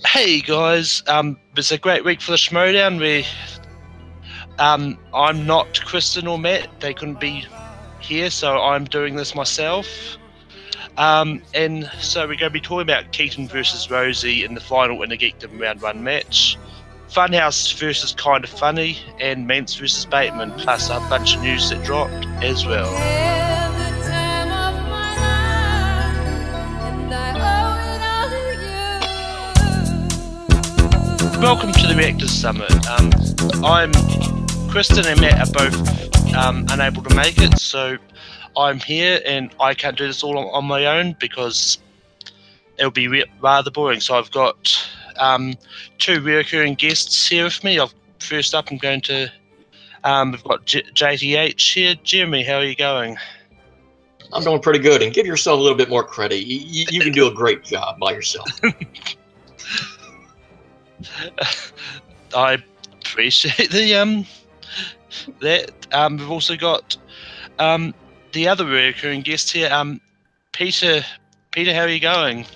Hey guys, it's a great week for the Schmoedown. I'm not Kristen or Matt; they couldn't be here, so I'm doing this myself. And so we're going to be talking about Keaton versus Rosie in the final in the Geekdom Round 1 match. Funhouse versus Kind of Funny, and Mance versus Bateman, plus a bunch of news that dropped as well. Welcome to the Reactors Summit. I'm Kristen and Matt are both unable to make it, so I'm here and I can't do this all on my own because it'll be rather boring. So I've got two recurring guests here with me. First up, I'm going to we've got JTH here. Jeremy, how are you going? I'm doing pretty good, and give yourself a little bit more credit. You can do a great job by yourself. I appreciate that. We've also got the other recurring guest here, Peter. Peter, how are you going?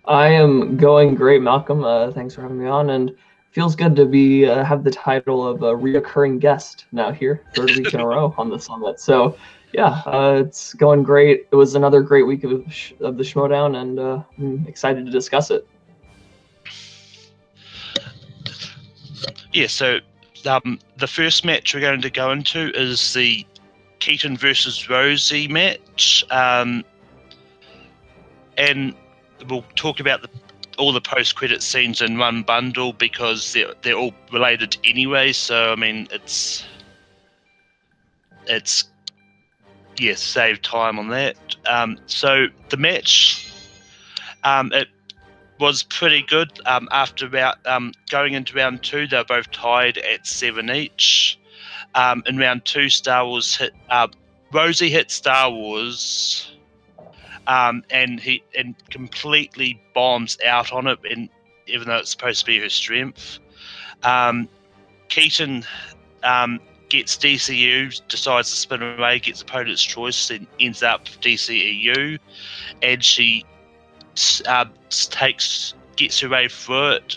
I am going great, Malcolm. Thanks for having me on, and feels good to be have the title of a reoccurring guest now here, third week in a row on the summit. So yeah, it's going great. It was another great week of the Schmoedown, and I'm excited to discuss it. Yeah, so the first match we're going to go into is the Keaton versus Rosie match, and we'll talk about all the post-credit scenes in one bundle because they're all related anyway. So I mean, it's save time on that. So the match, it was pretty good. After going into round 2, they were both tied at 7 each. In round 2, Rosie hit Star Wars, and completely bombs out on it, and even though it's supposed to be her strength. Keaton gets DCU, decides to spin away, gets opponent's choice, and ends up DCEU, and she gets her way through it,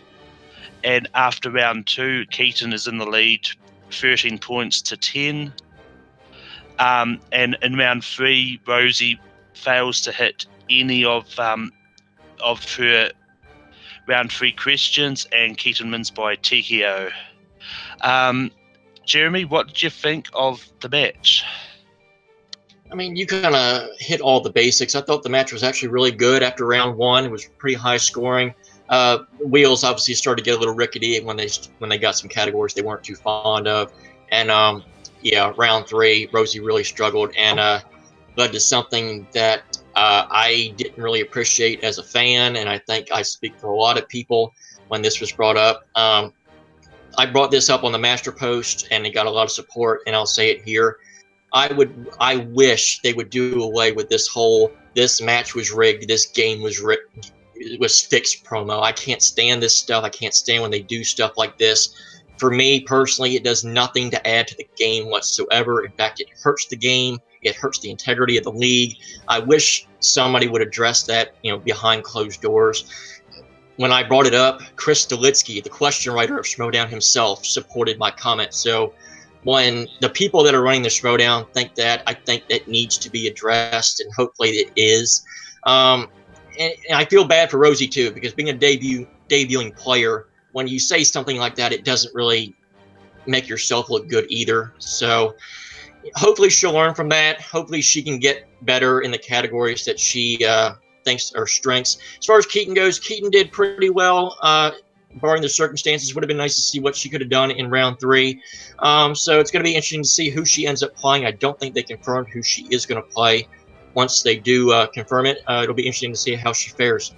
and after round 2, Keaton is in the lead, 13 points to 10. And in round 3, Rosie fails to hit any of her round 3 questions, and Keaton wins by TKO. Jeremy, what did you think of the match? I mean, you kind of hit all the basics. I thought the match was actually really good after round 1. It was pretty high scoring. Wheels obviously started to get a little rickety when they got some categories they weren't too fond of. And yeah, round 3, Rosie really struggled and led to something that I didn't really appreciate as a fan, and I think I speak for a lot of people when this was brought up. I brought this up on the Master Post, and it got a lot of support, and I'll say it here. I wish they would do away with this match was rigged, this game was rigged, it was fixed promo. I can't stand this stuff. I can't stand when they do stuff like this. For me personally, it does nothing to add to the game whatsoever. In fact, it hurts the game. It hurts the integrity of the league. I wish somebody would address that, behind closed doors. When I brought it up, Chris Stolitsky, the question writer of Schmoedown himself, supported my comment. So when the people that are running the Schmoedown think that, I think that needs to be addressed, and hopefully it is. And I feel bad for Rosie too, because being a debuting player, when you say something like that, it doesn't really make yourself look good either. So hopefully she'll learn from that. Hopefully she can get better in the categories that she thinks are strengths. As far as Keaton goes, Keaton did pretty well. Barring the circumstances, would have been nice to see what she could have done in round 3. So it's going to be interesting to see who she ends up playing. I don't think they confirmed who she is going to play. Once they do confirm it, it'll be interesting to see how she fares.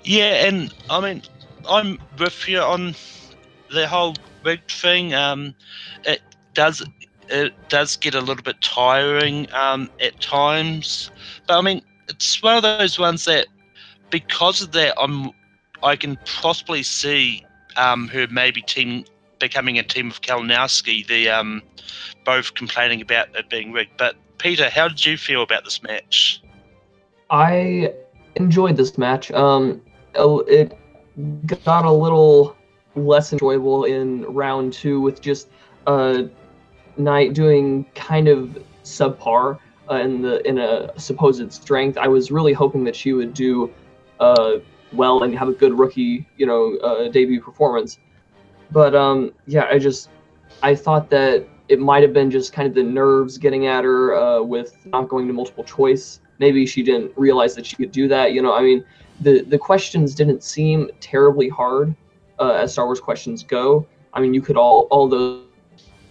Yeah, and I mean, I'm with you on the whole rigged thing. It does get a little bit tiring at times, but I mean, it's one of those ones that, because of that, I can possibly see her maybe becoming a team of Kalinowski, both complaining about it being rigged. But Peter, how did you feel about this match? I enjoyed this match. It got a little less enjoyable in round 2 with just Knight doing kind of subpar in a supposed strength. I was really hoping that she would do well and have a good rookie, debut performance. But yeah, I thought that it might have been just kind of the nerves getting at her with not going to multiple choice. Maybe she didn't realize that she could do that. I mean, the questions didn't seem terribly hard as Star Wars questions go. I mean, you could all those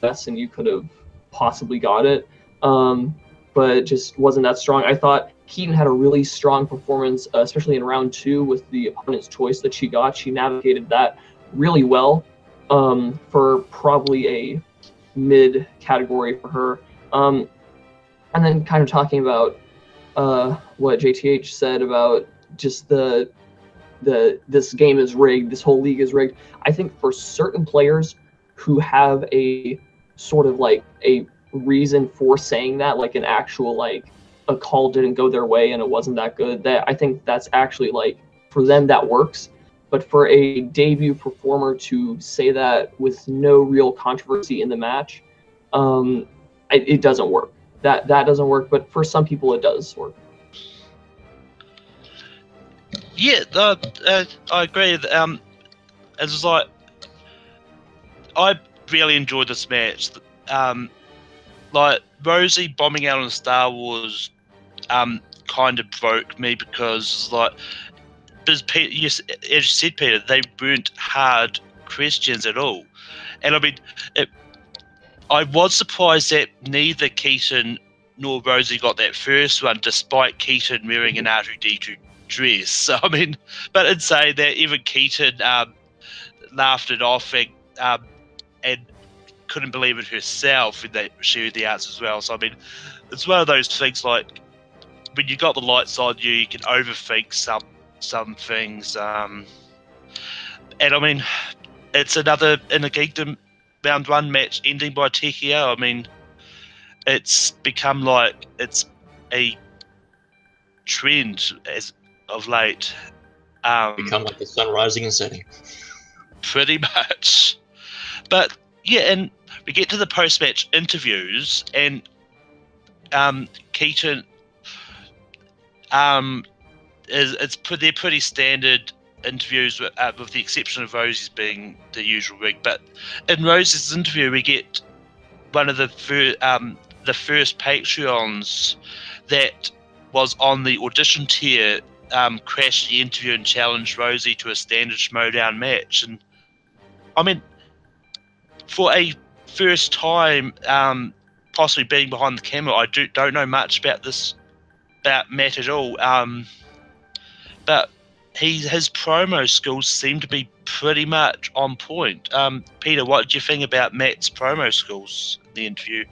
guess and you could have possibly got it, but it just wasn't that strong. I thought Keaton had a really strong performance, especially in round 2 with the opponent's choice that she got. She navigated that really well for probably a mid category for her. And then kind of talking about what JTH said about just this game is rigged, this whole league is rigged. I think for certain players who have a sort of like a reason for saying that, like an actual like a call didn't go their way and it wasn't that good, that I think that's actually like for them that works. But for a debut performer to say that with no real controversy in the match, it doesn't work. That doesn't work, but for some people it does work. Yeah, I agree. It's like I really enjoyed this match. Like Rosie bombing out on Star Wars, kind of broke me because Peter, yes, as you said, Peter, they weren't hard questions at all, and I mean, I was surprised that neither Keaton nor Rosie got that first one, despite Keaton wearing an R2-D2 dress. So I mean, but in saying that, even Keaton laughed it off and couldn't believe it herself when she heard the answer as well. So I mean, it's one of those things like when you got the lights on you can overthink some things. And I mean, it's another in a Geekdom round 1 match ending by TKO. I mean, it's become like it's a trend as of late. Become like the sun rising and setting. Pretty much. But yeah, and we get to the post-match interviews, and Keaton, they're pretty standard interviews with the exception of Rosie's being the usual rig. But in Rosie's interview, we get one of the first Patreons that was on the audition tier crashed the interview and challenged Rosie to a standard Schmoedown match. And I mean, for a first time possibly being behind the camera, I don't know much about Matt at all. But his promo skills seem to be pretty much on point. Peter, what did you think about Matt's promo skills in the interview?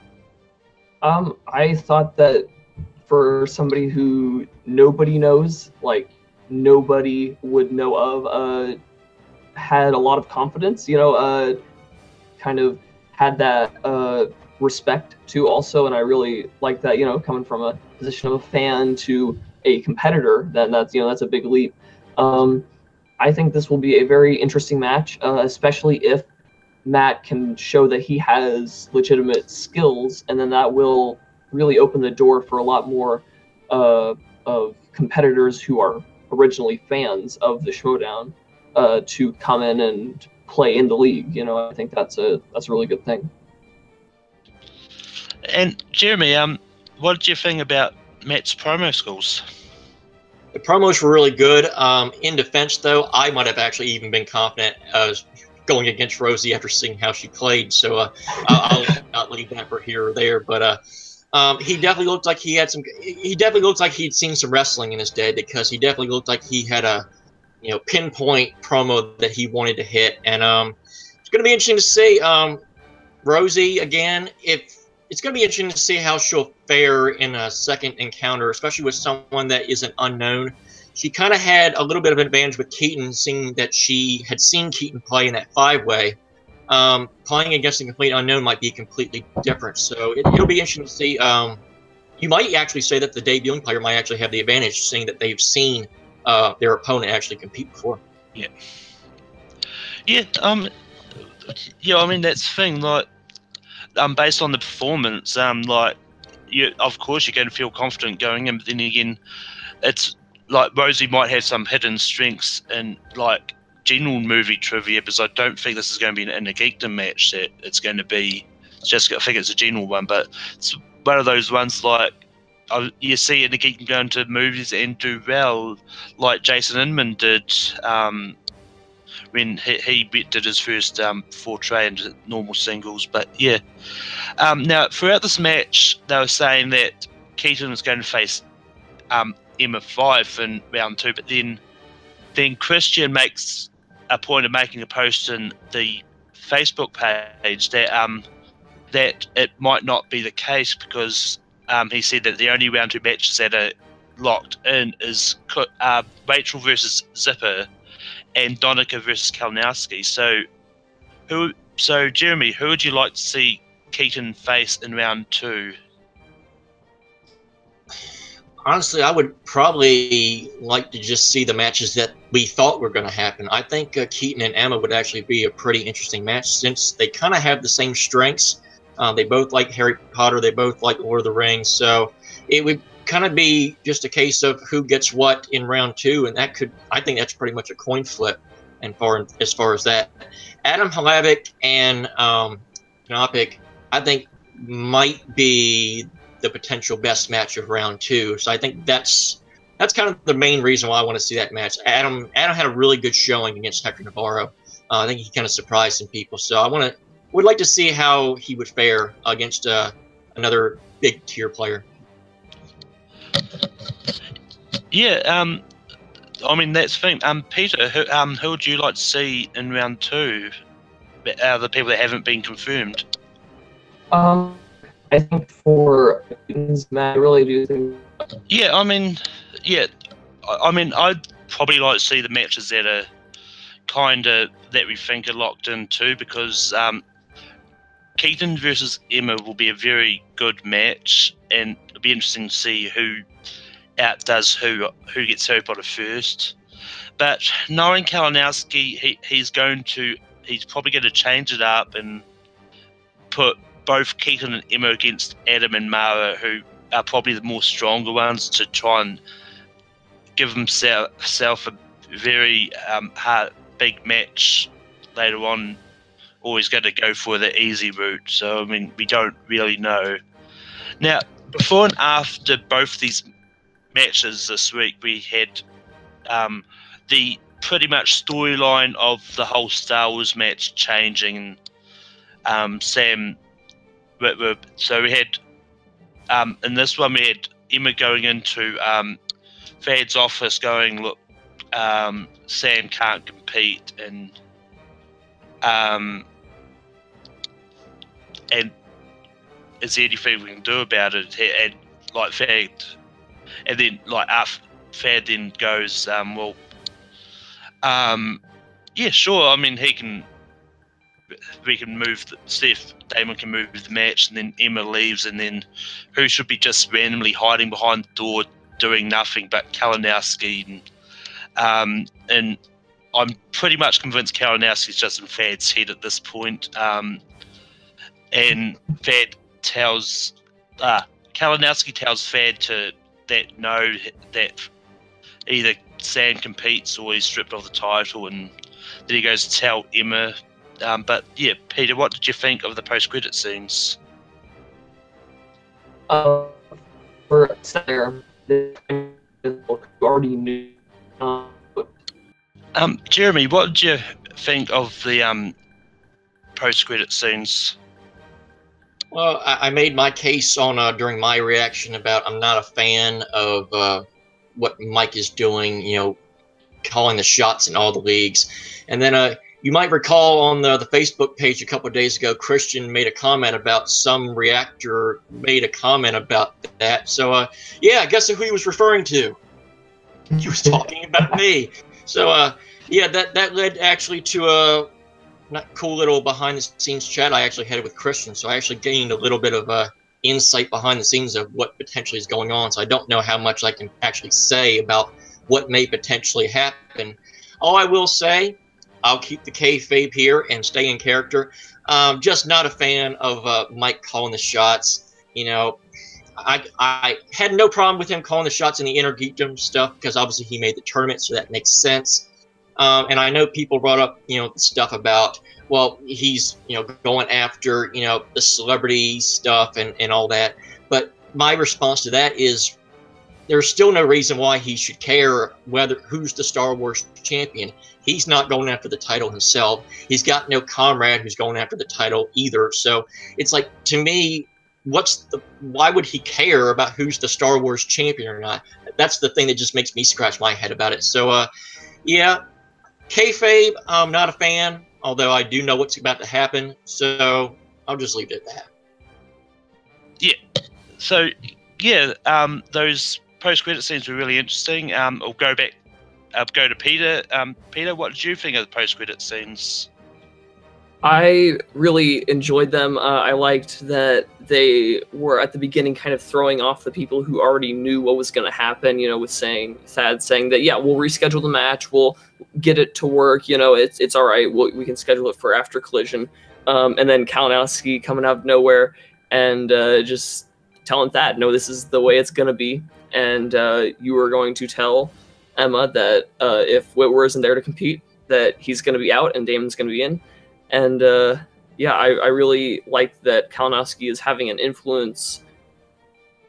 I thought that for somebody who nobody knows, like nobody would know of, had a lot of confidence, kind of had that respect too also, and I really like that, coming from a position of a fan to a competitor, that's a big leap. I think this will be a very interesting match, especially if Matt can show that he has legitimate skills, and then that will really open the door for a lot more of competitors who are originally fans of the Schmoedown to come in and play in the league. I think that's a really good thing. And Jeremy, what did you think about Matt's promo skills? The promos were really good. In defense, though, I might have actually even been confident going against Rosie after seeing how she played. So I'll not leave that for here or there. But he definitely looked like he had some. He definitely looked like he'd seen some wrestling in his day, because he definitely looked like he had a pinpoint promo that he wanted to hit. And it's going to be interesting to see Rosie again. It's going to be interesting to see how she'll fare in a second encounter, especially with someone that isn't unknown. She kind of had a little bit of an advantage with Keaton, seeing that she had seen Keaton play in that 5-way. Playing against a complete unknown might be completely different. So it'll be interesting to see. You might actually say that the debuting player might actually have the advantage, seeing that they've seen their opponent actually compete before. Yeah. Yeah. Yeah. I mean, that's the thing. Like, based on the performance, like, of course you're going to feel confident going in, but then again, it's like Rosie might have some hidden strengths in like general movie trivia, because I don't think this is going to be in a geekdom match. That it's going to be just, I think it's a general one, but it's one of those ones like you see in the geekdom going to movies and do well, like Jason Inman did when he did his first foray into normal singles. But yeah, now throughout this match, they were saying that Keaton was going to face Emma 5 in round 2, but then Christian makes a point of making a post in the Facebook page that that it might not be the case, because he said that the only round 2 matches that are locked in is Rachel versus Zipper and Donica versus Kalinowski. So Jeremy, who would you like to see Keaton face in round 2? Honestly, I would probably like to just see the matches that we thought were going to happen. I think Keaton and Emma would actually be a pretty interesting match, since they kind of have the same strengths. They both like Harry Potter. They both like Lord of the Rings. So it would kind of be just a case of who gets what in round 2, and I think that's pretty much a coin flip. And as far as that, Adam Hlavik and Knopic, I think might be the potential best match of round 2. So I think that's kind of the main reason why I want to see that match. Adam had a really good showing against Hector Navarro. I think he kind of surprised some people. So I would like to see how he would fare against another big tier player. Yeah, I mean, that's the thing. Peter, who would you like to see in round 2? Out of the people that haven't been confirmed. I think for Matt, I really do think. Yeah, I mean, I'd probably like to see the matches that are that we think are locked in too, because Keaton versus Emma will be a very good match, and it'll be interesting to see who outdoes who gets Harry Potter first. But knowing Kalinowski, he's probably going to change it up and put both Keaton and Emma against Adam and Mara, who are probably the more stronger ones, to try and give himself a very hard, big match later on, or he's going to go for the easy route. So, I mean, we don't really know. Now, before and after both these matches this week, we had the pretty much storyline of the whole Star Wars match changing. So we had in this one we had Emma going into Fad's office going, look, Sam can't compete, and is there anything we can do about it? And like Fad, and then like after Fad then goes, yeah, sure. I mean, we can move. Steph Damon can move the match, and then Emma leaves, and then who should be just randomly hiding behind the door doing nothing but Kalinowski, and I'm pretty much convinced Kalinowski's just in Fad's head at this point. And Fad tells Kalinowski tells Fad that either Sam competes or he's stripped of the title, and then he goes to tell Emma. But yeah, Peter, what did you think of the post-credit scenes? For Sarah, already knew. Jeremy, what did you think of the post-credit scenes? Well, I made my case on during my reaction about I'm not a fan of what Mike is doing, calling the shots in all the leagues. And then you might recall on the Facebook page a couple of days ago, Christian made a comment about some reactor made a comment about that. So, yeah, I guess who he was referring to. He was talking about me. So, yeah, that led actually to a cool little behind-the-scenes chat I actually had with Christian. So I actually gained a little bit of insight behind the scenes of what potentially is going on. So I don't know how much I can actually say about what may potentially happen. All I will say, I'll keep the kayfabe here and stay in character. Just not a fan of Mike calling the shots. You know, I had no problem with him calling the shots in the Inner Geekdom stuff because obviously he made the tournament, so that makes sense. And I know people brought up, you know, stuff about, well, he's, you know, going after, you know, the celebrity stuff and all that. But my response to that is there's still no reason why he should care who's the Star Wars champion. He's not going after the title himself. He's got no comrade who's going after the title either. So it's like, to me, why would he care about who's the Star Wars champion or not? That's the thing that just makes me scratch my head about it. So, yeah, kayfabe, I'm not a fan, although I do know what's about to happen. So I'll just leave it at that. Yeah. So, yeah, those post-credit scenes were really interesting. I'll go to Peter. Peter, what did you think of the post-credit scenes? I really enjoyed them. I liked that they were at the beginning kind of throwing off the people who already knew what was going to happen, you know, with Thad saying that, yeah, we'll reschedule the match, we'll get it to work, you know, it's all right, we can schedule it for after Collision. And then Kalinowski coming out of nowhere and just telling Thad, no, this is the way it's going to be. And you were going to tell Emma that if Whitwer isn't there to compete, that he's going to be out and Damon's going to be in. And yeah, I really like that Kalinowski is having an influence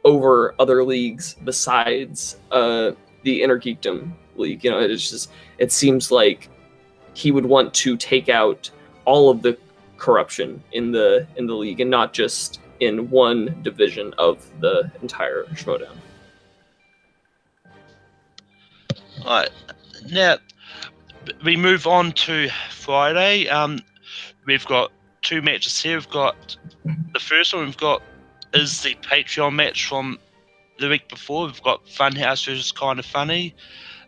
over other leagues besides the Inner Geekdom League. You know, it seems like he would want to take out all of the corruption in the league and not just in one division of the entire Schmoedown. All right, now we move on to Friday. We've got two matches here. We've got the first one is the Patreon match from the week before. We've got Funhouse versus Kinda Funny.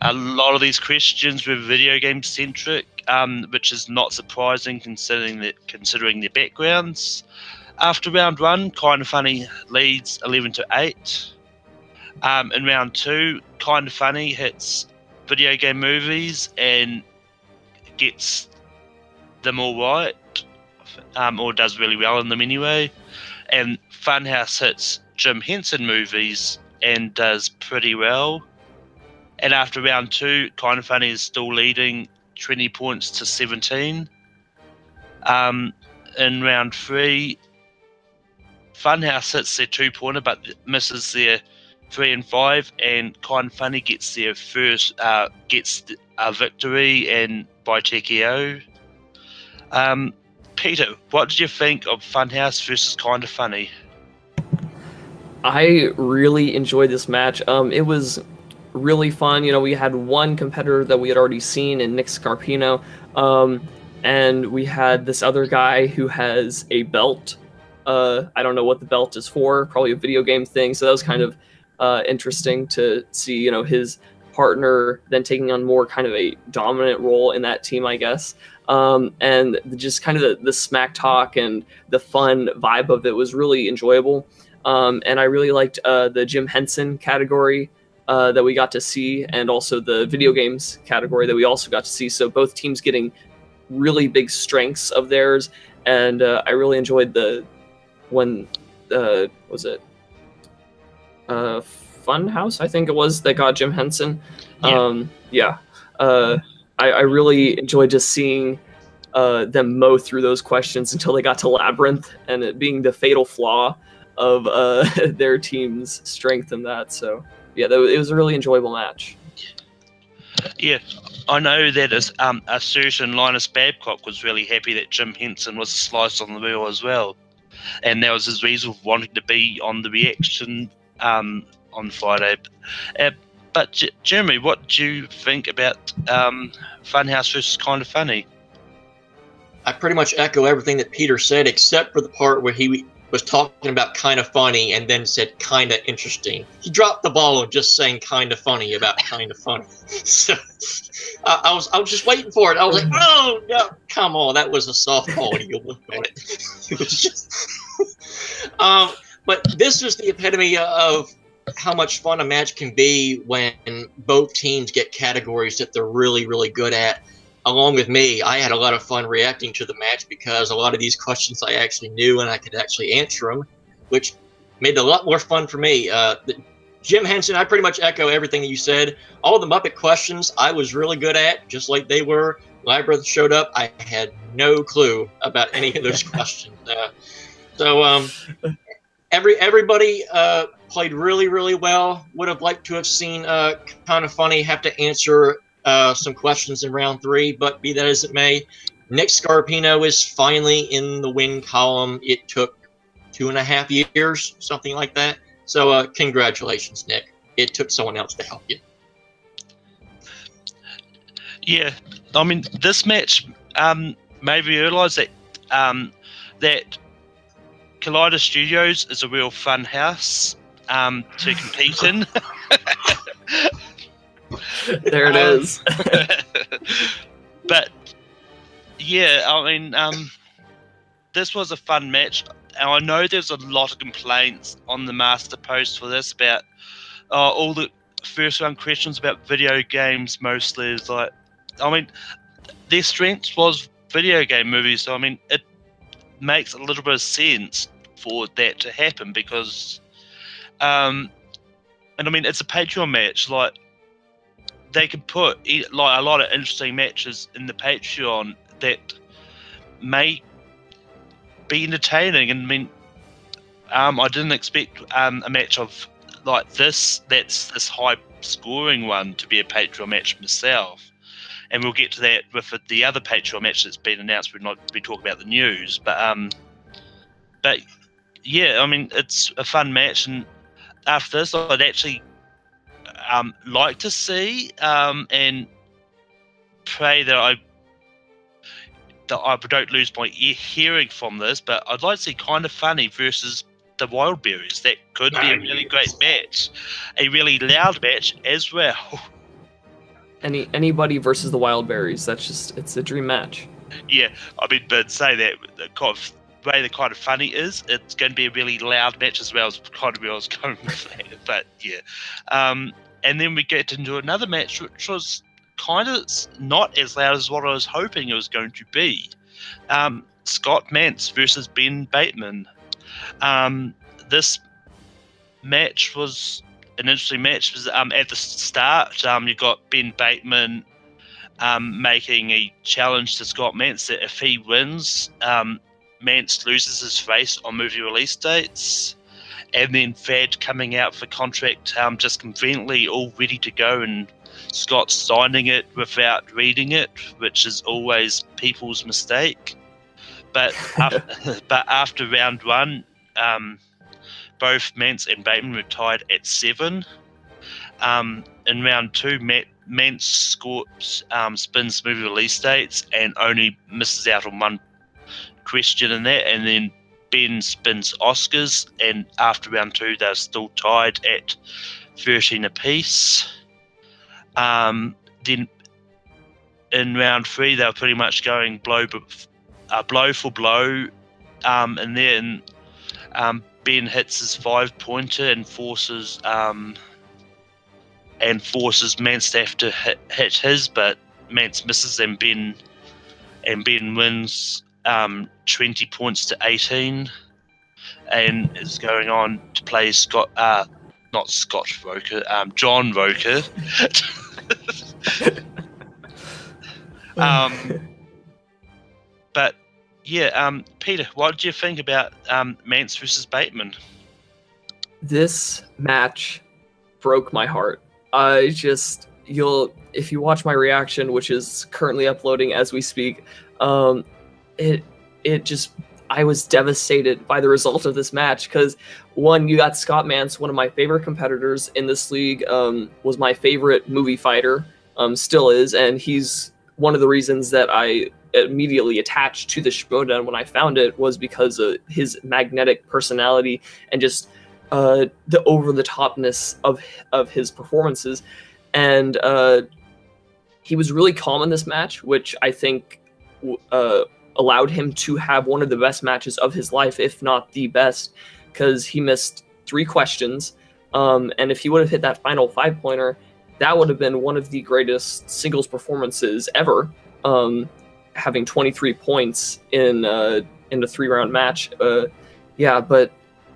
A lot of these questions were video game centric, which is not surprising considering their backgrounds. After round one, Kinda Funny leads 11-8. In round two, Kinda Funny hits video game movies and gets them all right, or does really well in them anyway. And Funhouse hits Jim Henson movies and does pretty well. And after round two, Kinda Funny is still leading 20 points to 17. In round three, Funhouse hits their 2-pointer but misses their 3 and 5, and Kinda Funny gets their first gets a victory and by TKO. Peter, what did you think of Funhouse versus Kinda Funny? I really enjoyed this match. It was really fun. You know, we had one competitor that we had already seen in Nick Scarpino, and we had this other guy who has a belt. I don't know what the belt is for, probably a video game thing, so that was kind of interesting to see, you know, his partner then taking on more kind of a dominant role in that team, I guess. And just kind of the smack talk and the fun vibe of it was really enjoyable. And I really liked the Jim Henson category that we got to see, and also the video games category that we also got to see. So both teams getting really big strengths of theirs. And I really enjoyed was it Funhouse, I think it was, that got Jim Henson. Yeah. I really enjoyed just seeing them mow through those questions until they got to Labyrinth, and it being the fatal flaw of their team's strength in that. So yeah, it was a really enjoyable match. Yeah, I know that a certain Linus Babcock was really happy that Jim Henson was a slice on the wheel as well, and that was his reason for wanting to be on the reaction on Friday. But Jeremy, what do you think about Funhouse versus Kinda Funny? I pretty much echo everything that Peter said, except for the part where he was talking about Kinda Funny and then said Kinda Interesting. He dropped the ball of just saying Kinda Funny about Kinda Funny. So I was just waiting for it. I was like, oh no, come on, that was a softball. And you looked on it. It was just. But this was the epitome of how much fun a match can be when both teams get categories that they're really, really good at. Along with me, I had a lot of fun reacting to the match because a lot of these questions I actually knew and I could actually answer them, which made it a lot more fun for me. Jim Henson, I pretty much echo everything that you said. All the Muppet questions I was really good at, just like they were. Libreth showed up. I had no clue about any of those questions. Everybody played really, really well. Would have liked to have seen Kind of Funny have to answer some questions in round 3, but be that as it may, Nick Scarpino is finally in the win column. It took 2.5 years, something like that. So congratulations, Nick. It took someone else to help you. Yeah, I mean, this match made me realise that that Collider Studios is a real fun house to compete in. There it is. But yeah, I mean, this was a fun match. And I know there's a lot of complaints on the master post for this about all the first round questions about video games mostly. Is like, I mean, their strength was video game movies, so I mean, it makes a little bit of sense for that to happen because, and I mean, it's a Patreon match. Like, they can put like a lot of interesting matches in the Patreon that may be entertaining. And I mean, I didn't expect a match of like this, that's this high scoring one, to be a Patreon match myself. And we'll get to that with the other Patreon match that's been announced. We're not be talking about the news, but yeah, I mean, it's a fun match. And after this, I'd actually like to see and pray that I don't lose my hearing from this, but I'd like to see Kind of Funny versus the Wildberries. That could be a really great match, a really loud match as well. Anybody versus the Wildberries. It's a dream match. Yeah, I mean, but say that the way the Kind of Funny is, it's going to be a really loud match as well. As kind of where I was going with that. But yeah, and then we get into another match which was kind of not as loud as what I was hoping it was going to be. Scott Mance versus Ben Bateman. This match was an interesting match. At the start, you got Ben Bateman making a challenge to Scott Mance that if he wins, Mance loses his face on movie release dates. And then Fad coming out for contract just conveniently all ready to go, and Scott signing it without reading it, which is always people's mistake. But after round 1, both Mance and Bateman were tied at 7. In round 2, Mance spins movie release dates and only misses out on one question in that, and then Ben spins Oscars, and after round 2 they're still tied at 13 apiece. Then in round 3 they were pretty much going blow for blow, and then Ben hits his 5-pointer and forces Mance to have to hit his, but Mance misses, and Ben wins 20 points to 18, and is going on to play John Roker. But yeah, Peter, what did you think about Mance versus Bateman? This match broke my heart. If you watch my reaction, which is currently uploading as we speak, I was devastated by the result of this match, because one, you got Scott Mance, one of my favorite competitors in this league, was my favorite movie fighter, still is, and he's one of the reasons that I immediately attached to the Schmoedown when I found it, was because of his magnetic personality and just the over-the-topness of his performances. And he was really calm in this match, which I think allowed him to have one of the best matches of his life, if not the best, because he missed 3 questions. And if he would have hit that final 5-pointer, that would have been one of the greatest singles performances ever, having 23 points in a 3-round match. But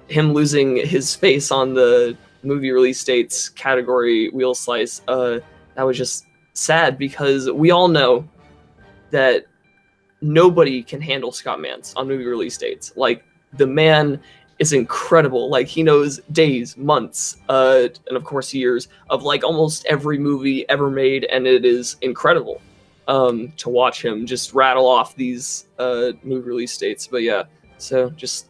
him losing his face on the movie release dates category wheel slice, that was just sad, because we all know that nobody can handle Scott Mantz on movie release dates. Like, the man is incredible. Like, he knows days, months, and of course years of like almost every movie ever made, and it is incredible to watch him just rattle off these movie release dates. But yeah, so just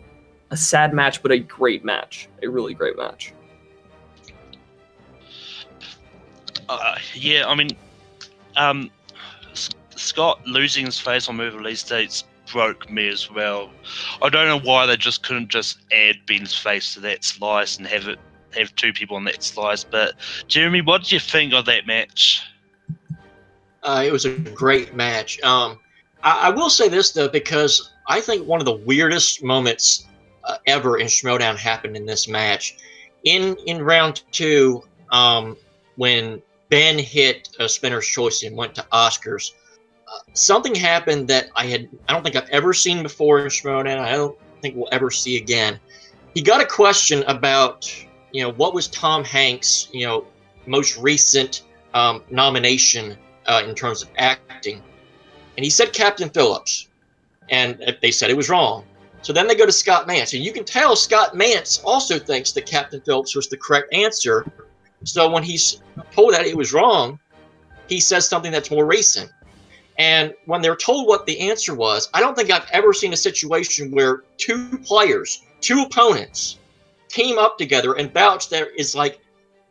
a sad match, but a great match, a really great match. Yeah, I mean, Scott losing his face on movie release dates broke me as well. I don't know why they just couldn't just add Ben's face to that slice and have 2 people on that slice. But Jeremy, what did you think of that match? It was a great match. I will say this though, because I think one of the weirdest moments ever in Schmoedown happened in this match. In round 2, when Ben hit a spinner's choice and went to Oscars, something happened that I don't think I've ever seen before in Schmoedown. I don't think we'll ever see again. He got a question about, what was Tom Hanks', most recent nomination in terms of acting, and he said Captain Phillips, and they said it was wrong. So then they go to Scott Mantz, and you can tell Scott Mantz also thinks that Captain Phillips was the correct answer. So when he's told that it was wrong, he says something that's more recent. And when they're told what the answer was, I don't think I've ever seen a situation where 2 players, 2 opponents, team up together and vouch there is like,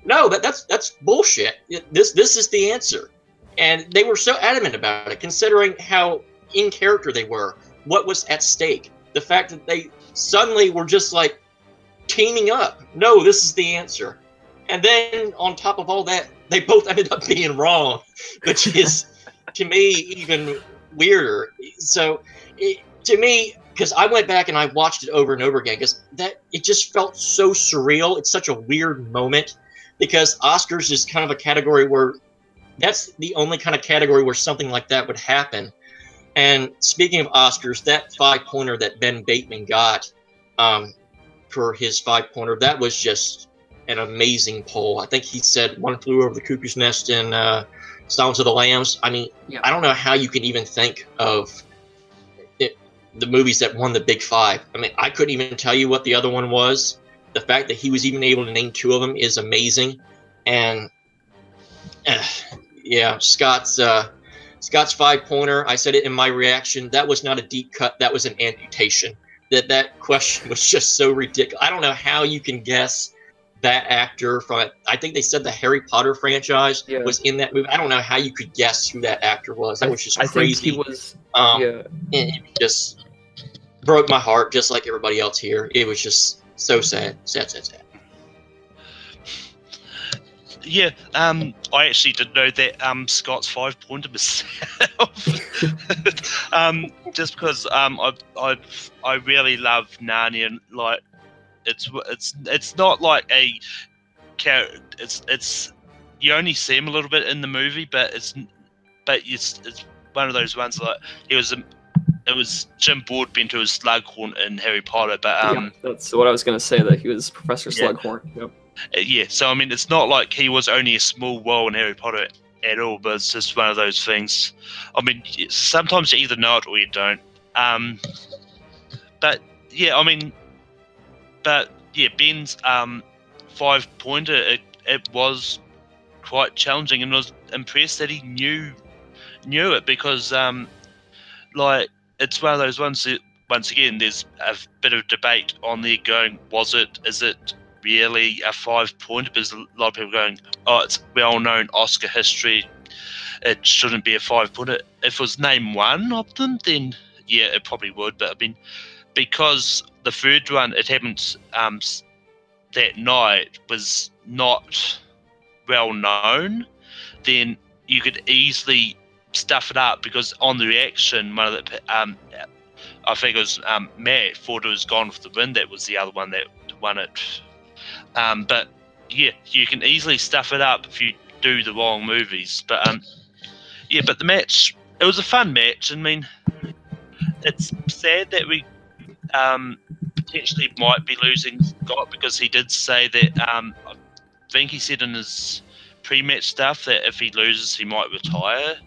no, that's bullshit. This is the answer. And they were so adamant about it, considering how in character they were, what was at stake, the fact that they suddenly were just like teaming up. No, this is the answer. And then on top of all that, they both ended up being wrong, which is, to me, even weirder. So, to me, because I went back and I watched it over and over again, because it just felt so surreal. It's such a weird moment, because Oscars is kind of a category where that's the only kind of category where something like that would happen. And speaking of Oscars, that 5-pointer that Ben Bateman got for his 5-pointer, that was just an amazing poll. I think he said One Flew Over the Cuckoo's Nest in Silence of the Lambs. I mean, yeah. I don't know how you can even think of the movies that won the Big 5. I mean, I couldn't even tell you what the other one was. The fact that he was even able to name 2 of them is amazing. And yeah, Scott's 5-pointer, I said it in my reaction, that was not a deep cut, that was an amputation. That question was just so ridiculous. I don't know how you can guess that actor from, I think they said the Harry Potter franchise was in that movie. I don't know how you could guess who that actor was. That was just crazy. I think he was, it just broke my heart, just like everybody else here. It was just so sad. Yeah, I actually didn't know that Scott's 5-pointer myself. Just because I really love Narnia, and like it's not like a character. It's you only see him a little bit in the movie, but it's one of those ones like it was Jim Broadbent who was Slughorn in Harry Potter, but yeah, that's what I was going to say, that he was Professor Slughorn. Yep. Yeah, so I mean, it's not like he was only a small role in Harry Potter at all, but it's just one of those things. I mean, sometimes you either know it or you don't. But yeah, I mean, Ben's 5-pointer, it was quite challenging, and I was impressed that he knew it, because like it's one of those ones that, once again, there's a bit of debate on there going, is it really a 5-pointer? Because a lot of people going, oh, it's well-known Oscar history, it shouldn't be a 5-pointer. If it was name one of them, then yeah, it probably would. But I mean, because the third one, it happened that night, was not well known, then you could easily stuff it up, because on the reaction, one of the I think it was Matt thought it was Gone with the Wind. That was the other one that won it. But yeah, you can easily stuff it up if you do the wrong movies. But yeah, but the match, it was a fun match. I mean, it's sad that we potentially might be losing Scott, because he did say that I think he said in his pre-match stuff that if he loses, he might retire.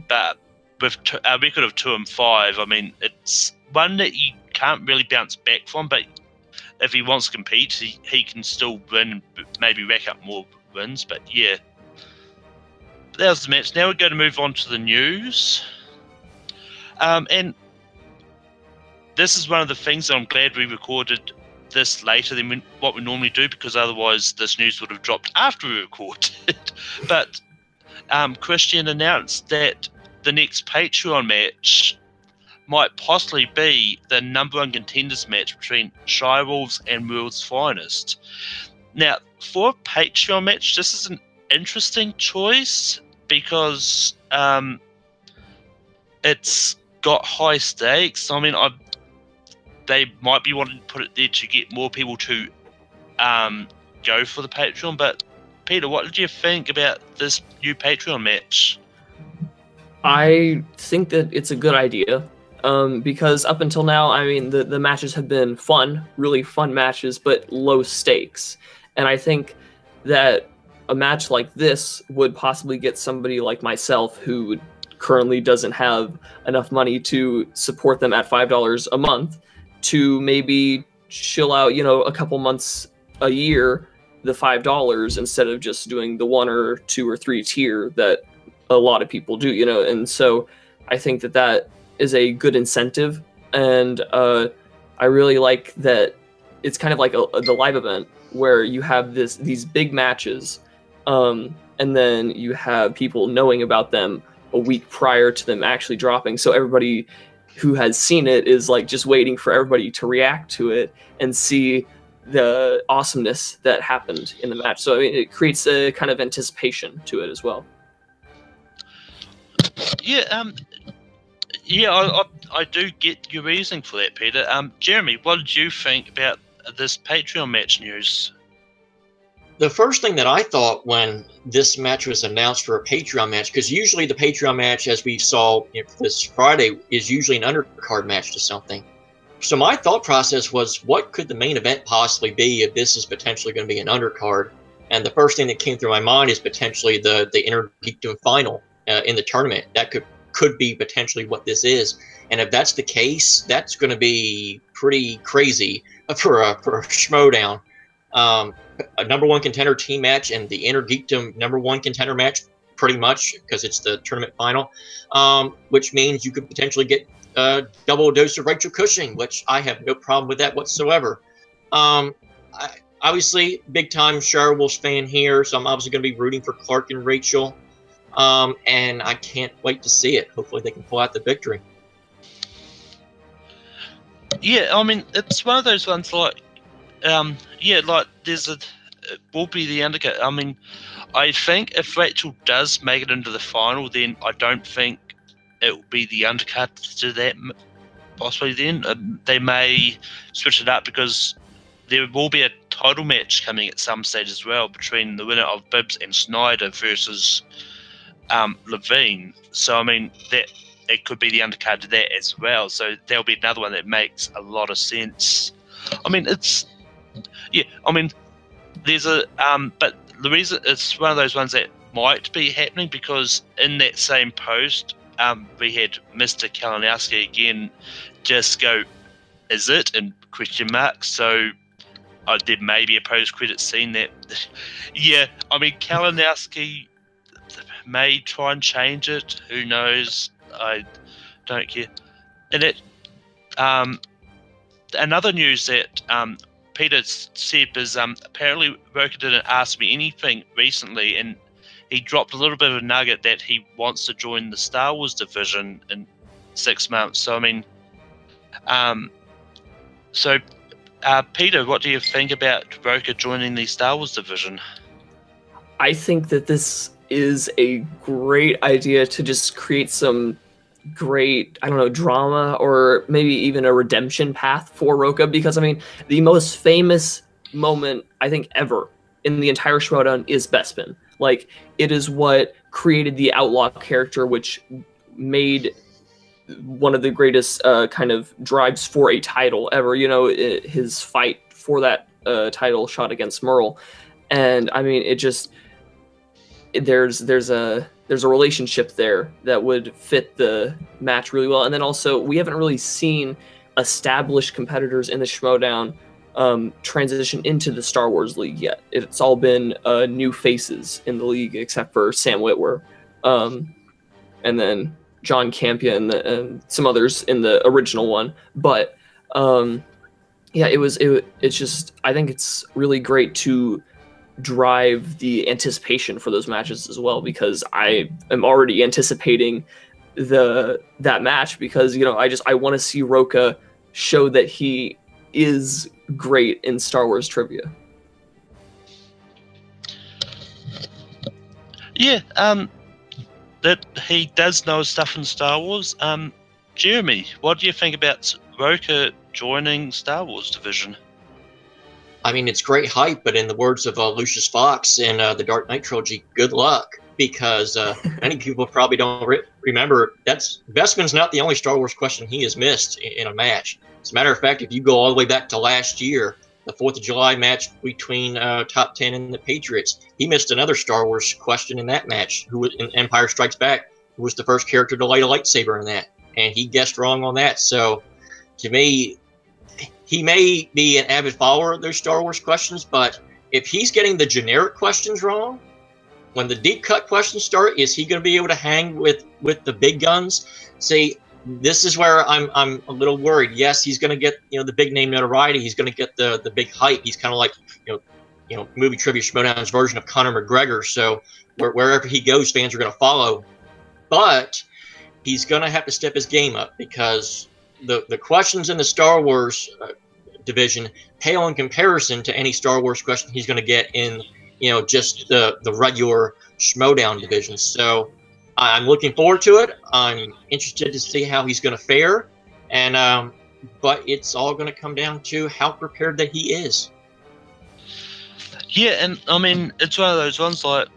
But with a record of 2-5, I mean, it's one that you can't really bounce back from. But if he wants to compete, he can still win, maybe rack up more wins. But yeah, that was the match. Now we're going to move on to the news. And this is one of the things that I'm glad we recorded this later than what we normally do, because otherwise this news would have dropped after we recorded. But Christian announced that the next Patreon match might possibly be the #1 contenders match between Shire Wolves and World's Finest. Now, for a Patreon match, this is an interesting choice because it's got high stakes. I mean, they might be wanting to put it there to get more people to go for the Patreon. But Peter, what did you think about this new Patreon match? I think that it's a good idea, because up until now, I mean, the matches have been fun, really fun matches, but low stakes. And I think that a match like this would possibly get somebody like myself, who currently doesn't have enough money to support them at $5 a month, to maybe chill out, you know, a couple months a year, the $5, instead of just doing the 1 or 2 or 3 tier that a lot of people do, you know. And so I think that that is a good incentive, and I really like that it's kind of like the live event where you have these big matches, and then you have people knowing about them a week prior to them actually dropping, so everybody who has seen it is like just waiting for everybody to react to it and see the awesomeness that happened in the match. So I mean, it creates a kind of anticipation to it as well. Yeah, I do get your reasoning for that, Peter. Jeremy, what did you think about this Patreon match news? The first thing that I thought when this match was announced for a Patreon match, because usually the Patreon match, as we saw this Friday, is usually an undercard match to something. So my thought process was, what could the main event possibly be if this is potentially going to be an undercard? And the first thing that came through my mind is potentially the Intergeekdom final in the tournament. That could be potentially what this is. And if that's the case, that's going to be pretty crazy for a Schmoedown. A #1 contender team match and the Intergeekdom #1 contender match, pretty much, because it's the tournament final, which means you could potentially get a double dose of Rachel Cushing, which I have no problem with that whatsoever. Obviously, big-time Shire Wolves fan here, so I'm obviously going to be rooting for Clark and Rachel, and I can't wait to see it. Hopefully they can pull out the victory. Yeah, I mean, it's one of those ones like, yeah, like it will be the undercut. I mean, I think if Rachel does make it into the final, then I don't think it will be the undercut to that. Possibly then they may switch it up, because there will be a title match coming at some stage as well between the winner of Bibbs and Snyder versus Levine. So I mean, that it could be the undercard to that as well. So there'll be another one that makes a lot of sense. I mean, there's a but the reason it's one of those ones that might be happening, because in that same post, we had Mr. Kalinowski again just go, "Is it?" and question mark. So there may be a post-credit scene that, yeah, I mean, Kalinowski may try and change it. Who knows? I don't care. And it, another news that Peter said is apparently Roker didn't ask me anything recently, and he dropped a little bit of a nugget that he wants to join the Star Wars division in 6 months. So I mean, Peter, what do you think about Roker joining the Star Wars division? I think that this is a great idea to just create some great, I don't know, drama, or maybe even a redemption path for Roka, because I mean, the most famous moment I think ever in the entire Schmoedown is Bespin. Like, it is what created the outlaw character, which made one of the greatest kind of drives for a title ever. You know, his fight for that title shot against Merle, and I mean, it just there's a relationship there that would fit the match really well. And then also, we haven't really seen established competitors in the Schmoedown transition into the Star Wars League yet. It's all been new faces in the league, except for Sam Witwer, and then John Campia and some others in the original one. But yeah, it's just, I think it's really great to drive the anticipation for those matches as well, because I am already anticipating that match, because, you know, I want to see Rocha show that he is great in Star Wars trivia. Yeah, that he does know stuff in Star Wars. Jeremy, what do you think about Rocha joining Star Wars division? I mean, it's great hype, but in the words of Lucius Fox in the Dark Knight trilogy, good luck, because many people probably don't remember Bespin's not the only Star Wars question he has missed in a match. As a matter of fact, if you go all the way back to last year, the 4th of July match between Top 10 and the Patriots, he missed another Star Wars question in that match, who was in Empire Strikes Back, who was the first character to light a lightsaber in that, and he guessed wrong on that. So, to me, he may be an avid follower of those Star Wars questions, but if he's getting the generic questions wrong, when the deep cut questions start, is he going to be able to hang with the big guns? See, this is where I'm a little worried. Yes, he's going to get, you know, the big name notoriety. He's going to get the big hype. He's kind of like, you know, movie trivia Schmoedown's version of Conor McGregor. So wherever he goes, fans are going to follow. But he's going to have to step his game up, because the questions in the Star Wars division pale in comparison to any Star Wars question he's going to get in, you know, just the regular Schmoedown division. So I'm looking forward to it. I'm interested to see how he's going to fare, and but it's all going to come down to how prepared that he is. Yeah, and I mean, it's one of those ones like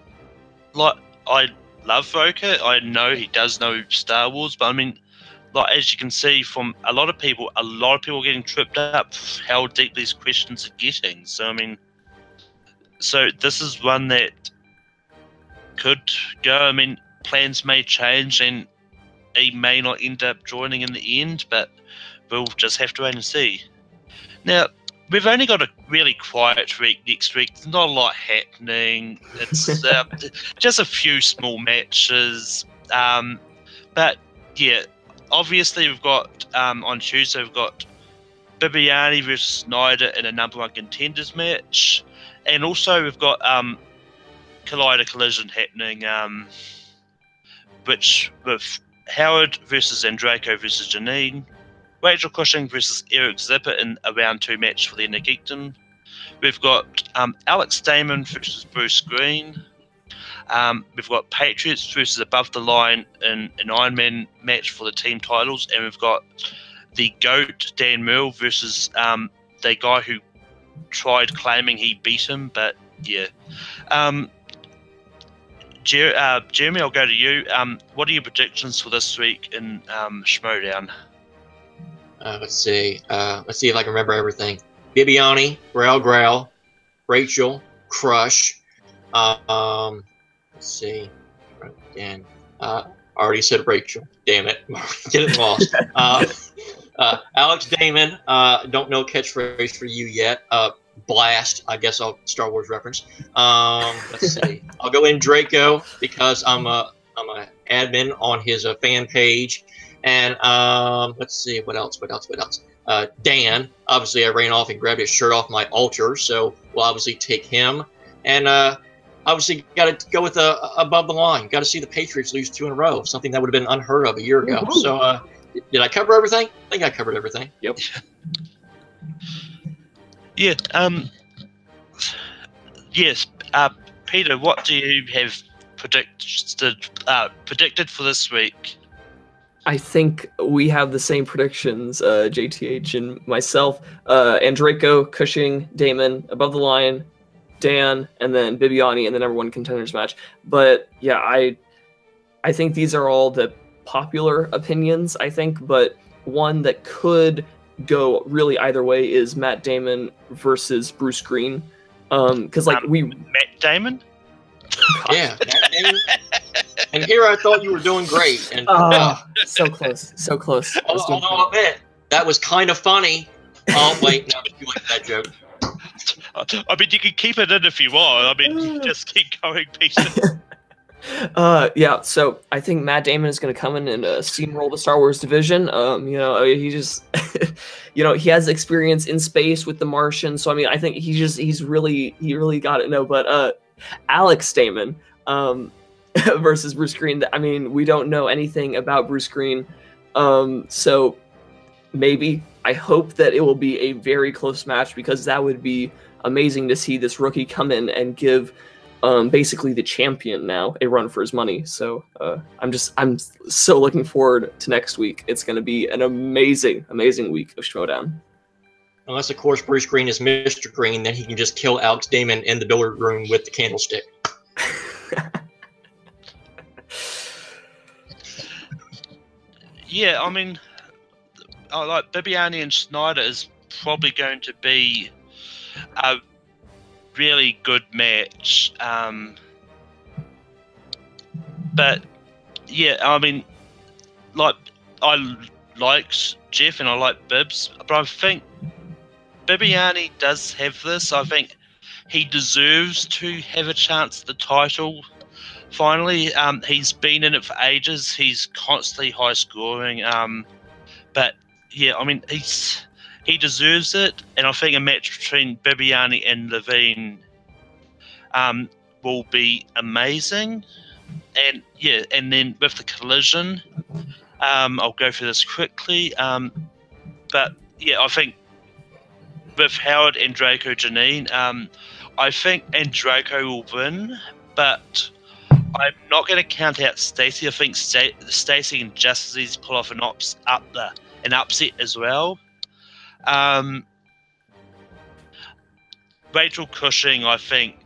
I love Rocha. I know he does know Star Wars, but I mean, like, as you can see from a lot of people getting tripped up how deep these questions are getting. So I mean, so this is one that could go. I mean, plans may change and he may not end up joining in the end, but we'll just have to wait and see. Now, we've only got a really quiet week next week. There's not a lot happening. It's just a few small matches. But yeah, obviously we've got on Tuesday we've got Bibiani versus Snyder in a #1 contenders match, and also we've got Collider Collision happening, which with Howard versus Andraco versus Janine, Rachel Cushing versus Eric Zipper in a round 2 match for the Inner Geekdom. We've got Alex Damon versus Bruce Green. We've got Patriots versus Above the Line in an Ironman match for the team titles, and we've got the GOAT Dan Merle versus the guy who tried claiming he beat him, but yeah. Jeremy, I'll go to you. What are your predictions for this week in Schmoedown? Let's see if I can remember everything. Bibiani, Growl, Rachel, Crush. Let's see. Again, already said Rachel. Damn it, getting lost. Alex Damon. Don't know catchphrase for you yet. Blast. I guess I'll Star Wars reference. Let's see. I'll go in Draco because I'm a admin on his fan page. And let's see, what else? Dan, obviously I ran off and grabbed his shirt off my altar, so we'll obviously take him. And obviously got to go with Above the Line. Got to see the Patriots lose 2 in a row, something that would have been unheard of a year ago. Woo-hoo. So did I cover everything? I think I covered everything. Yep. Yeah. Yes. Peter, what do you have predicted for this week? I think we have the same predictions, JTH and myself. Andraco, Cushing, Damon, Above the Line, Dan, and then Bibiani in the #1 contenders match. But yeah, I think these are all the popular opinions, I think, but one that could go really either way is Matt Damon versus Bruce Green. Because Matt Damon? Yeah, Matt Damon. And here I thought you were doing great. And so close, so close. Although I'll admit, that was kind of funny. Oh, wait, no, you like that joke. I mean, you can keep it in if you want. I mean, you just keep going, Peter. Yeah, so I think Matt Damon is going to come in and steamroll the Star Wars division. You know, he just, you know, he has experience in space with the Martian. So I mean, I think he really got it. No, but Alex Damon versus Bruce Green. I mean, we don't know anything about Bruce Green, so maybe I hope that it will be a very close match, because that would be amazing to see this rookie come in and give basically the champion now a run for his money. So I'm so looking forward to next week. It's going to be an amazing week of Schmoedown. Unless, of course, Bruce Green is Mr. Green, then he can just kill Alex Damon in the billiard room with the candlestick. Yeah, I mean, like Bibiani and Snyder is probably going to be a really good match. But yeah, I mean, like, I like Jeff and I like Bibbs, but I think Bibiani does have this. I think he deserves to have a chance at the title. Finally, he's been in it for ages. He's constantly high scoring. But yeah, I mean, he deserves it, and I think a match between Bibiani and Levine will be amazing. And yeah, and then with the collision, I'll go through this quickly. But yeah, I think with Howard and Draco Janine, I think and Draco will win, but I'm not going to count out Stacey. I think Stacey and Justice pull off an upset as well. Rachel Cushing, I think,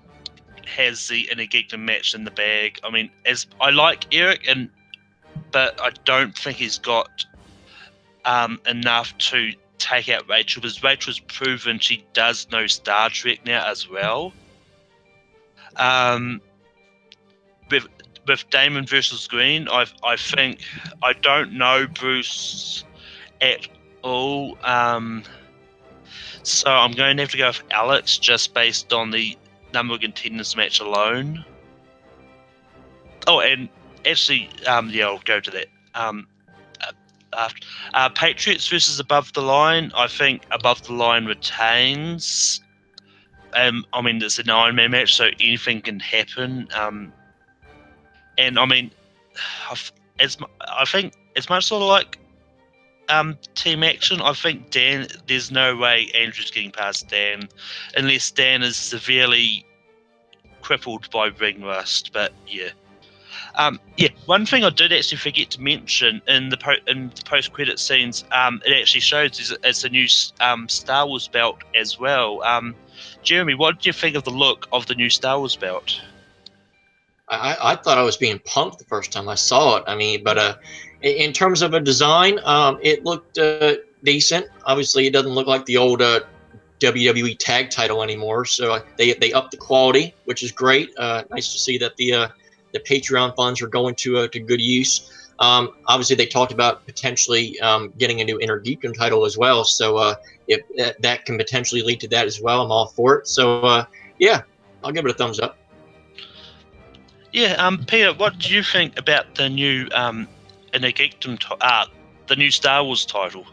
has the Inner Geekdom match in the bag. I mean, as I like Eric, but I don't think he's got enough to take out Rachel, because Rachel's proven she does know Star Trek now as well. With Damon versus Green, I think I don't know Bruce at all. So I'm going to have to go with Alex just based on the number of contenders match alone. Oh, and actually, yeah, I'll go to that. Patriots versus Above the Line. I think Above the Line retains. I mean, it's a 9-man match, so anything can happen. And I mean, I think as much sort of like team action, I think Dan, there's no way Andrew's getting past Dan unless Dan is severely crippled by ring rust. But yeah. Yeah, one thing I did actually forget to mention in the post-credit scenes, it actually shows it's a new Star Wars belt as well. Jeremy, what did you think of the look of the new Star Wars belt? I thought I was being pumped the first time I saw it. I mean, but in terms of a design, it looked decent. Obviously, it doesn't look like the old WWE tag title anymore. So they upped the quality, which is great. Nice to see that the Patreon funds are going to good use. Obviously, they talked about potentially getting a new Inner Geekdom title as well. So if that can potentially lead to that as well, I'm all for it. So yeah, I'll give it a thumbs up. Yeah, Peter, what do you think about the new Inner Geekdom, the new Star Wars title?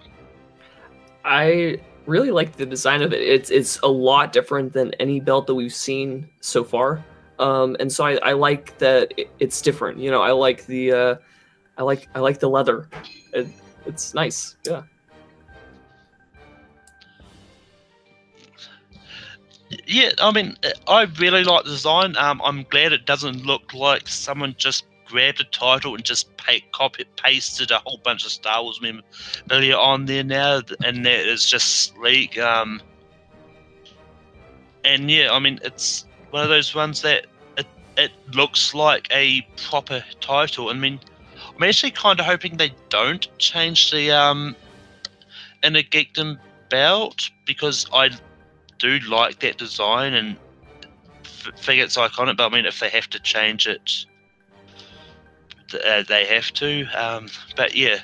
I really like the design of it. It's a lot different than any belt that we've seen so far. And so I like that it's different. You know, I like the I like the leather. It's nice. Yeah. Yeah, I mean, I really like the design. I'm glad it doesn't look like someone just grabbed a title and just pasted a whole bunch of Star Wars memorabilia on there now, and that is just sleek. And yeah, I mean, it's one of those ones that it looks like a proper title. I mean, I'm actually kind of hoping they don't change the Inner Geekdom belt, because I do like that design and think it's iconic. But I mean, if they have to change it, they have to. But yeah.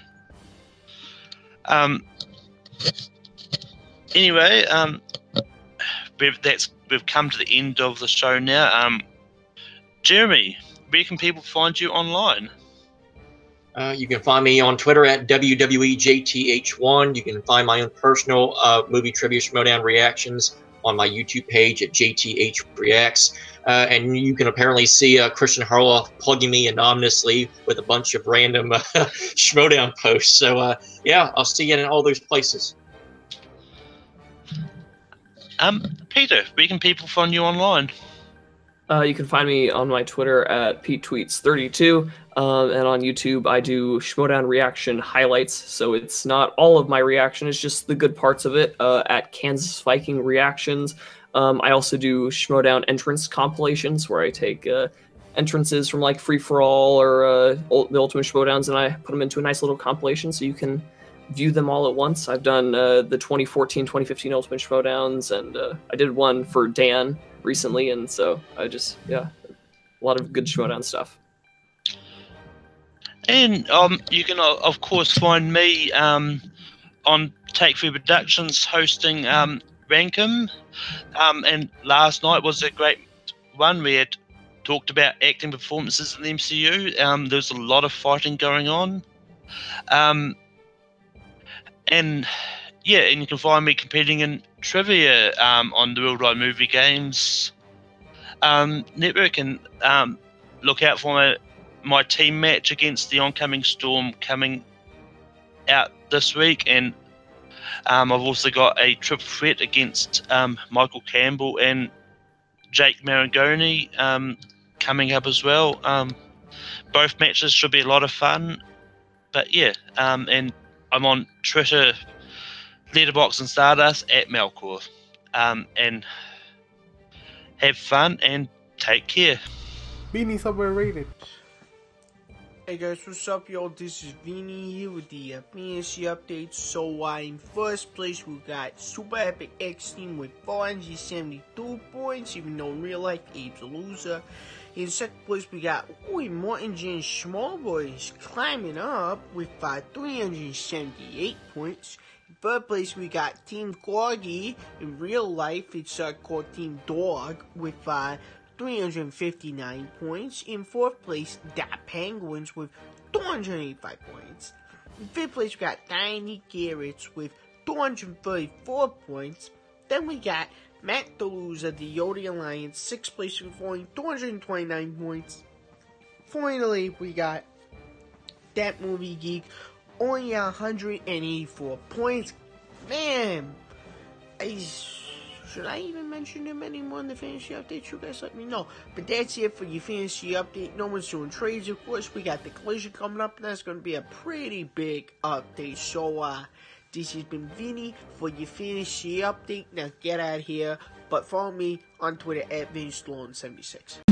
Anyway, we've come to the end of the show now. Jeremy, where can people find you online? You can find me on Twitter at WWEJTH1. You can find my own personal movie trivia Schmoedown reactions on my YouTube page at JTH Reacts. And you can apparently see Christian Harloff plugging me anonymously with a bunch of random Schmoedown posts. So, yeah, I'll see you in all those places. Peter, where can people find you online? You can find me on my Twitter at PeteTweets32, and on YouTube I do Schmoedown reaction highlights, so it's not all of my reaction, it's just the good parts of it, at Kansas Viking Reactions. I also do Schmoedown entrance compilations, where I take entrances from like Free For All or the Ultimate Schmoedowns, and I put them into a nice little compilation so you can view them all at once. I've done the 2014, 2015 Ultimate Schmoedowns, and I did one for Dan recently, and so I just, yeah, a lot of good Schmoedown stuff. And you can of course find me on Take 3 Productions hosting Rankum, and last night was a great one. We had talked about acting performances in the MCU. There's a lot of fighting going on, and yeah, and you can find me competing in trivia on the Worldwide Movie Games Network, and look out for my team match against the Oncoming Storm coming out this week. And I've also got a triple threat against Michael Campbell and Jake Marangoni coming up as well. Both matches should be a lot of fun. But yeah, and I'm on Twitter, Letterboxd and Stardust at Melkor. And have fun and take care. Beanie Somewhere Rated. Hey guys, what's up, y'all? This is Vinny here with the fantasy update. So, in first place, we got Super Epic X Team with 472 points, even though in real life, Abe's a loser. In second place, we got Martin J and Small Boys climbing up with 378 points. In third place, we got Team Gorgie. In real life, it's called Team Dog with 359 points. In fourth place, the Penguins with 285 points. In fifth place, we got Tiny Garrett's with 234 points. Then we got Matt the Loser, the Yodi Alliance, sixth place with only 229 points. Finally, we got That Movie Geek, only 184 points. Man, should I even mention him anymore in the fantasy update? You guys let me know. But that's it for your fantasy update. No one's doing trades, of course. We got the collision coming up, and that's going to be a pretty big update. So, this has been Vinny for your fantasy update. Now get out of here. But follow me on Twitter at VinnyStallone76.